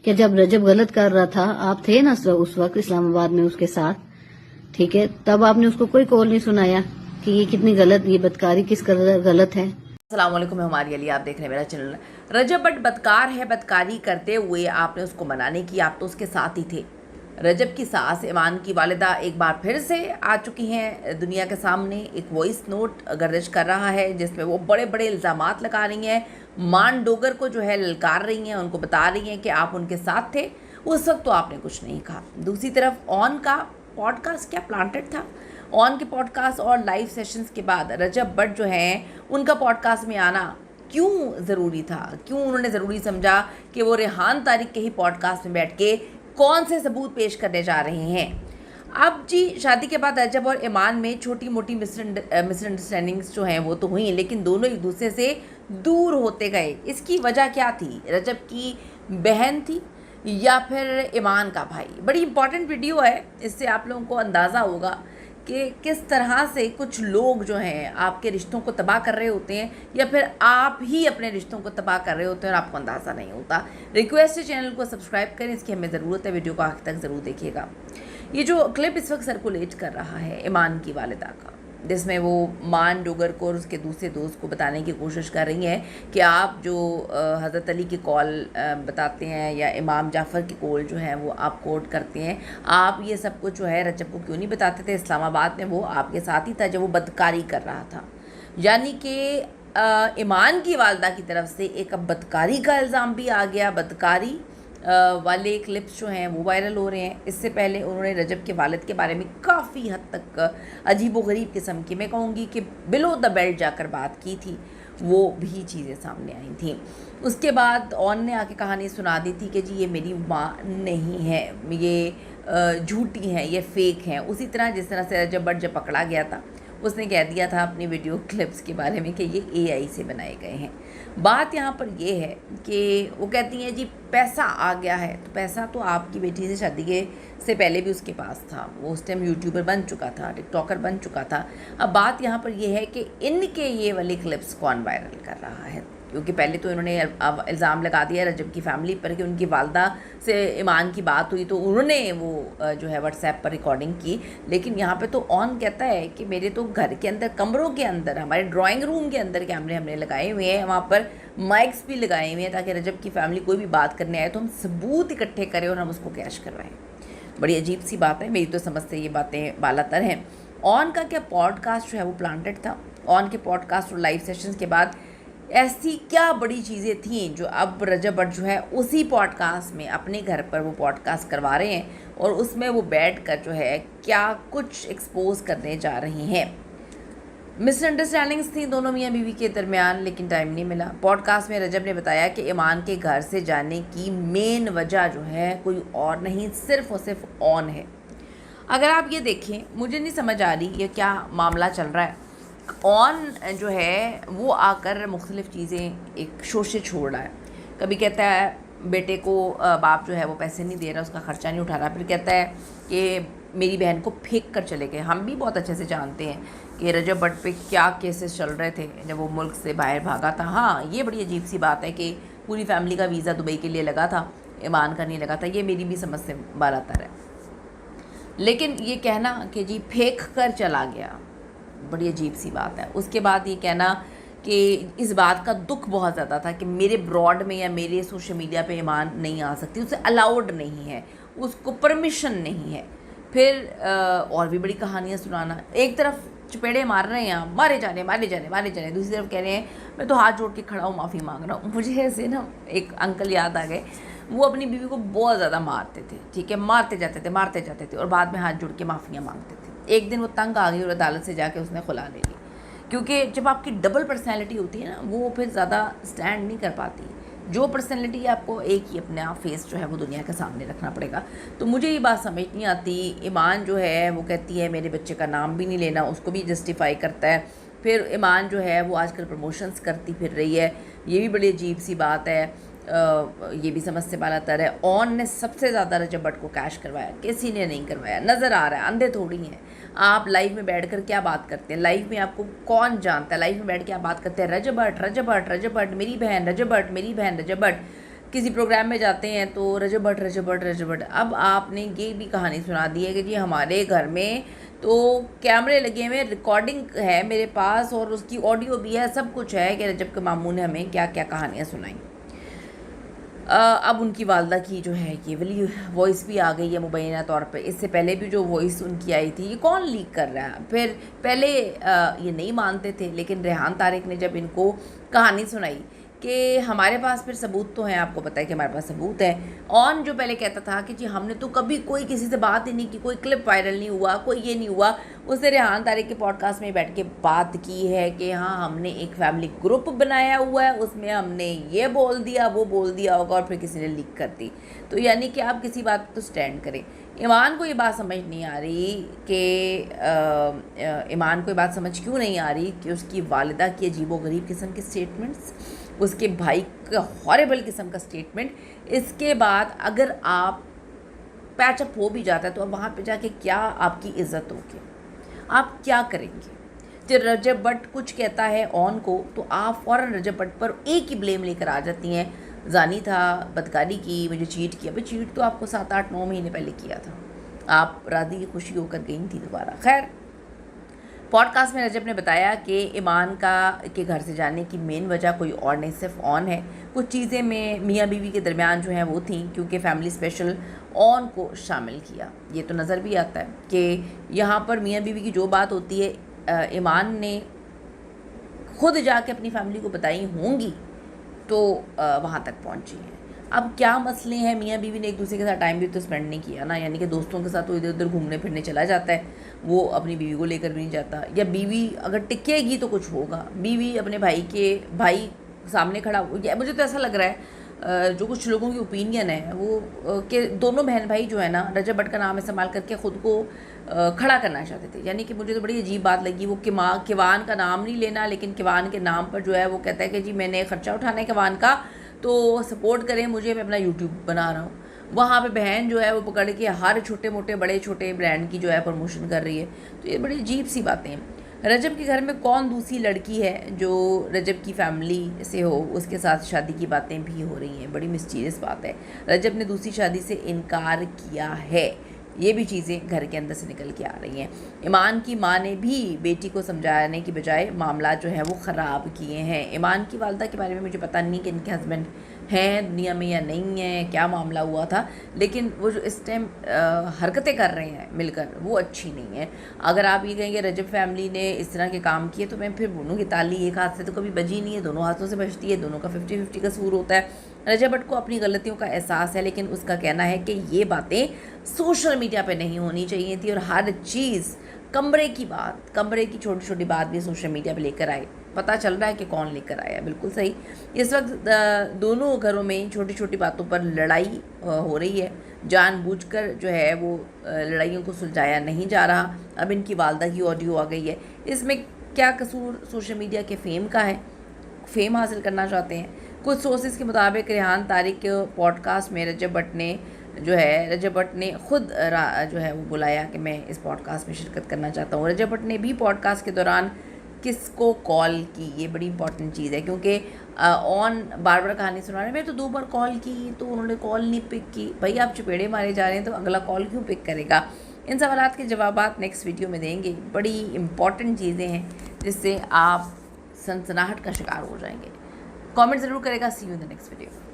कि जब रजब गलत कर रहा था, आप थे ना उस वक्त इस्लामाबाद में उसके साथ, ठीक है, तब आपने उसको कोई कॉल नहीं सुनाया कि ये कितनी गलत, ये बदकारी किस कदर गलत है। अस्सलाम वालेकुम, मैं हमारी अली, आप देख रहे हैं मेरा चैनल। रजब बट बदकार है, बदकारी करते हुए आपने उसको मना नहीं किया, आप तो उसके साथ ही थे। रजब की सास ईमान की वालिदा एक बार फिर से आ चुकी हैं दुनिया के सामने। एक वॉइस नोट गर्दिश कर रहा है जिसमें वो बड़े बड़े इल्ज़ामात लगा रही हैं, मान डोगर को जो है ललकार रही हैं, उनको बता रही हैं कि आप उनके साथ थे, उस वक्त तो आपने कुछ नहीं कहा। दूसरी तरफ ऑन का पॉडकास्ट क्या प्लांटेड था। ऑन के पॉडकास्ट और लाइव सेशंस के बाद रजब बट जो हैं उनका पॉडकास्ट में आना क्यों ज़रूरी था, क्यों उन्होंने ज़रूरी समझा कि वो रेहान तारिक के ही पॉडकास्ट में बैठ के कौन से सबूत पेश करने जा रहे हैं। अब जी शादी के बाद रजब और ईमान में छोटी मोटी मिसअंडरस्टैंडिंग्स जो हैं वो तो हुई, लेकिन दोनों एक दूसरे से दूर होते गए। इसकी वजह क्या थी? रजब की बहन थी या फिर ईमान का भाई? बड़ी इंपॉर्टेंट वीडियो है, इससे आप लोगों को अंदाज़ा होगा कि किस तरह से कुछ लोग जो हैं आपके रिश्तों को तबाह कर रहे होते हैं या फिर आप ही अपने रिश्तों को तबाह कर रहे होते हैं और आपको अंदाज़ा नहीं होता। रिक्वेस्ट है चैनल को सब्सक्राइब करें, इसकी हमें ज़रूरत है। वीडियो को आखिर तक ज़रूर देखिएगा। ये जो क्लिप इस वक्त सर्कुलेट कर रहा है ईमान की वालिदा का, जिसमें वो मान डोगर को और उसके दूसरे दोस्त को बताने की कोशिश कर रही हैं कि आप जो हज़रत अली की कॉल बताते हैं या इमाम जाफ़र की कॉल जो है वो आप कोट करते हैं, आप ये सब कुछ जो है रजब को क्यों नहीं बताते थे? इस्लामाबाद में वो आपके साथ ही था जब वो बदकारी कर रहा था। यानी कि ईमान की वालदा की तरफ से एक अब बदकारी का इल्ज़ाम भी आ गया। बदकारी वाले क्लिप्स जो हैं वो वायरल हो रहे हैं। इससे पहले उन्होंने रजब के वालिद के बारे में काफ़ी हद तक अजीब व गरीब किस्म की, मैं कहूँगी कि बिलो द बेल्ट जाकर बात की थी, वो भी चीज़ें सामने आई थी। उसके बाद ऑन ने आके कहानी सुना दी थी कि जी ये मेरी माँ नहीं है, ये झूठी हैं, ये फेक हैं। उसी तरह जिस तरह से रजब बट जब पकड़ा गया था उसने कह दिया था अपनी वीडियो क्लिप्स के बारे में कि ये एआई से बनाए गए हैं। बात यहाँ पर ये है कि वो कहती हैं जी पैसा आ गया है, तो पैसा तो आपकी बेटी से शादी के से पहले भी उसके पास था, वो उस टाइम यूट्यूबर बन चुका था, टिकटॉकर बन चुका था। अब बात यहाँ पर ये है कि इनके ये वाले क्लिप्स कौन वायरल कर रहा है, क्योंकि पहले तो इन्होंने इल्ज़ाम लगा दिया रजब की फ़ैमिली पर कि उनकी वालदा से ईमान की बात हुई तो उन्होंने वो जो है व्हाट्सएप पर रिकॉर्डिंग की। लेकिन यहाँ पे तो ऑन कहता है कि मेरे तो घर के अंदर, कमरों के अंदर, हमारे ड्राइंग रूम के अंदर कैमरे हमने लगाए हुए हैं, वहाँ पर माइक्स भी लगाए हुए हैं ताकि रजब की फ़ैमिली कोई भी बात करने आए तो हम सबूत इकट्ठे करें और हम उसको कैश करवाएं। बड़ी अजीब सी बात है, मेरी तो समझ से ये बातें बालातर हैं। ऑन का क्या पॉडकास्ट जो है वो प्लांटेड था? ऑन के पॉडकास्ट और लाइव सेशंस के बाद ऐसी क्या बड़ी चीज़ें थीं जो अब रजब बट जो है उसी पॉडकास्ट में अपने घर पर वो पॉडकास्ट करवा रहे हैं और उसमें वो बैठकर जो है क्या कुछ एक्सपोज करने जा रही हैं। मिसअंडरस्टैंडिंग्स थी दोनों मियाँ बीवी के दरमियान, लेकिन टाइम नहीं मिला। पॉडकास्ट में रजब ने बताया कि ईमान के घर से जाने की मेन वजह जो है कोई और नहीं, सिर्फ और सिर्फ ऑन है। अगर आप ये देखें, मुझे नहीं समझ आ रही ये क्या मामला चल रहा है। ऑन जो है वो आकर मुख्तलिफ़ चीज़ें एक शोशे छोड़ रहा है। कभी कहता है बेटे को बाप जो है वो पैसे नहीं दे रहा, उसका ख़र्चा नहीं उठा रहा, फिर कहता है कि मेरी बहन को फेंक कर चले गए। हम भी बहुत अच्छे से जानते हैं कि रजब बट पे क्या केसेस चल रहे थे जब वो मुल्क से बाहर भागा था। हाँ, ये बड़ी अजीब सी बात है कि पूरी फैमिली का वीज़ा दुबई के लिए लगा था, ईमान का नहीं लगा था। ये मेरी भी समझ से बालातर है। लेकिन ये कहना कि जी फेंक कर चला गया, बड़ी अजीब सी बात है। उसके बाद ये कहना कि इस बात का दुख बहुत ज़्यादा था कि मेरे ब्रॉड में या मेरे सोशल मीडिया पे ईमान नहीं आ सकती, उसे अलाउड नहीं है, उसको परमिशन नहीं है। फिर और भी बड़ी कहानियाँ सुनाना। एक तरफ चपेड़े मार रहे हैं, मारे जाने मारे जाने मारे जाने, दूसरी तरफ कह रहे हैं मैं तो हाथ जोड़ के खड़ा हूँ, माफ़ी मांग रहा हूँ। मुझे ऐसे ना एक अंकल याद आ गए, वो अपनी बीवी को बहुत ज़्यादा मारते थे, ठीक है, मारते जाते थे और बाद में हाथ जोड़ के माफ़ियाँ मांगते थे। एक दिन वो तंग आ गई और अदालत से जाके उसने खुला ले ली, क्योंकि जब आपकी डबल पर्सनैलिटी होती है ना, वो फिर ज़्यादा स्टैंड नहीं कर पाती। जो पर्सनैलिटी आपको एक ही अपना फेस जो है वो दुनिया के सामने रखना पड़ेगा। तो मुझे ये बात समझ नहीं आती। ईमान जो है वो कहती है मेरे बच्चे का नाम भी नहीं लेना, उसको भी जस्टिफाई करता है। फिर ईमान जो है वो आजकल प्रमोशंस करती फिर रही है, ये भी बड़ी अजीब सी बात है। ये भी समझ से बालातर है। ऑन ने सबसे ज़्यादा रजब बट को कैश करवाया, किसी ने नहीं करवाया। नज़र आ रहा है, अंधे थोड़ी हैं। आप लाइव में बैठकर क्या बात करते हैं? लाइव में आपको कौन जानता है? लाइव में बैठ के आप बात करते हैं रजब बट, रजब बट, रजब बट मेरी बहन, रजब बट मेरी बहन, रजब बट। किसी प्रोग्राम में जाते हैं तो रजब भट्ट। अब आपने ये भी कहानी सुना दी है कि जी हमारे घर में तो कैमरे लगे हुए, रिकॉर्डिंग है मेरे पास और उसकी ऑडियो भी है, सब कुछ है कि रजब के मामू ने हमें क्या क्या कहानियाँ सुनाई। अब उनकी वालदा की जो है ये वाली वॉइस भी आ गई है मुबैना तौर पे। इससे पहले भी जो वॉइस उनकी आई थी, ये कौन लीक कर रहा है? फिर पहले ये नहीं मानते थे, लेकिन रेहान तारिक ने जब इनको कहानी सुनाई कि हमारे पास फिर सबूत तो हैं, आपको पता है कि हमारे पास सबूत है। ऑन जो पहले कहता था कि जी हमने तो कभी कोई किसी से बात ही नहीं की, कोई क्लिप वायरल नहीं हुआ, कोई ये नहीं हुआ, उसने रेहान तारिक के पॉडकास्ट में बैठ के बात की है कि हाँ हमने एक फैमिली ग्रुप बनाया हुआ है, उसमें हमने ये बोल दिया वो बोल दिया होगा और फिर किसी ने लीक कर दी। तो यानी कि आप किसी बात पर तो स्टैंड करें। ईमान को ये बात समझ नहीं आ रही कि ईमान को ये बात समझ क्यों नहीं आ रही कि उसकी वालिदा की अजीबोगरीब किस्म के स्टेटमेंट्स, उसके भाई का हॉरेबल किस्म का स्टेटमेंट, इसके बाद अगर आप पैचअप हो भी जाता है तो अब वहाँ पे जाके क्या आपकी इज्जत होगी, आप क्या करेंगे? जब रजब भट्ट कुछ कहता है ऑन को तो आप फ़ौरन रजब भट्ट पर एक ही ब्लेम लेकर आ जाती हैं, जानी था, बदकारी की, मुझे चीट किया। भाई चीट तो आपको 7, 8, 9 महीने पहले किया था, आप राधी खुशी होकर गई थी दोबारा। खैर, पॉडकास्ट में रजब ने बताया कि ईमान के घर से जाने की मेन वजह कोई और नहीं, सिर्फ ऑन है। कुछ चीज़ें में मियाँ बीवी के दरमियान जो हैं वो थी, क्योंकि फैमिली स्पेशल ऑन को शामिल किया। ये तो नज़र भी आता है कि यहाँ पर मियाँ बीवी की जो बात होती है, ईमान ने खुद जाके अपनी फैमिली को बताई होंगी तो वहाँ तक पहुँची हैं। अब क्या मसले हैं, मियाँ बीवी ने एक दूसरे के साथ टाइम भी तो स्पेंड नहीं किया ना, यानी कि दोस्तों के साथ तो इधर उधर घूमने फिरने चला जाता है, वो अपनी बीवी को लेकर भी नहीं जाता। या बीवी अगर टिकेगी तो कुछ होगा, बीवी अपने भाई सामने खड़ा हो, मुझे तो ऐसा लग रहा है जो कुछ लोगों की ओपिनियन है वो कि दोनों बहन भाई जो है ना रजब भट्ट का नाम इस्तेमाल करके ख़ुद को खड़ा करना चाहते थे। यानी कि मुझे तो बड़ी अजीब बात लगी, वो किवान का नाम नहीं लेना, लेकिन किवान के नाम पर जो है वो कहता है कि जी मैंने ख़र्चा उठाना है किवान का, तो सपोर्ट करें मुझे, मैं अपना यूट्यूब बना रहा हूँ। वहाँ पे बहन जो है वो पकड़ के हर छोटे मोटे बड़े छोटे ब्रांड की जो है प्रमोशन कर रही है। तो ये बड़ी अजीब सी बातें हैं। रजब के घर में कौन दूसरी लड़की है जो रजब की फैमिली से हो, उसके साथ शादी की बातें भी हो रही हैं, बड़ी मिस्टीरियस बात है। रजब ने दूसरी शादी से इनकार किया है, ये भी चीज़ें घर के अंदर से निकल के आ रही हैं। ईमान की माँ ने भी बेटी को समझाने की बजाय मामला जो है वो ख़राब किए हैं। ईमान की वालदा के बारे में मुझे पता नहीं कि इनके हस्बैंड हैं दुनिया में या नहीं है, क्या मामला हुआ था, लेकिन वो जो इस टाइम हरकतें कर रहे हैं मिलकर वो अच्छी नहीं है। अगर आप ये कहेंगे रजब फैमिली ने इस तरह के काम किए तो मैं फिर बोलूँगी ताली एक हाथ से तो कभी बजी नहीं है, दोनों हाथों से बजती है, दोनों का 50-50 कसूर होता है। रजब भट्ट को अपनी गलतियों का एहसास है, लेकिन उसका कहना है कि ये बातें सोशल मीडिया पे नहीं होनी चाहिए थी और हर चीज़ कमरे की छोटी छोटी बात भी सोशल मीडिया पे लेकर आए। पता चल रहा है कि कौन लेकर आया, बिल्कुल सही। इस वक्त दोनों घरों में छोटी छोटी बातों पर लड़ाई हो रही है, जानबूझकर जो है वो लड़ाइयों को सुलझाया नहीं जा रहा। अब इनकी वालदा की ऑडियो आ गई है, इसमें क्या कसूर सोशल मीडिया के फेम का है, फेम हासिल करना चाहते हैं। कुछ सोर्सेज के मुताबिक रेहान तारिक के पॉडकास्ट में रजब भट्ट ने खुद जो है वो बुलाया कि मैं इस पॉडकास्ट में शिरकत करना चाहता हूँ। रजब भट्ट ने भी पॉडकास्ट के दौरान किसको कॉल की, ये बड़ी इंपॉर्टेंट चीज़ है, क्योंकि ऑन बार बार कहानी सुना रहे, मैं तो 2 बार कॉल की तो उन्होंने कॉल नहीं पिक की। भाई आप चपेड़े मारे जा रहे हैं तो अगला कॉल क्यों पिक करेगा? इन सवालात के जवाबात नेक्स्ट वीडियो में देंगे। बड़ी इंपॉर्टेंट चीज़ें हैं जिससे आप सनसनाहट का शिकार हो जाएंगे। कमेंट ज़रूर करेगा। See you in the next video.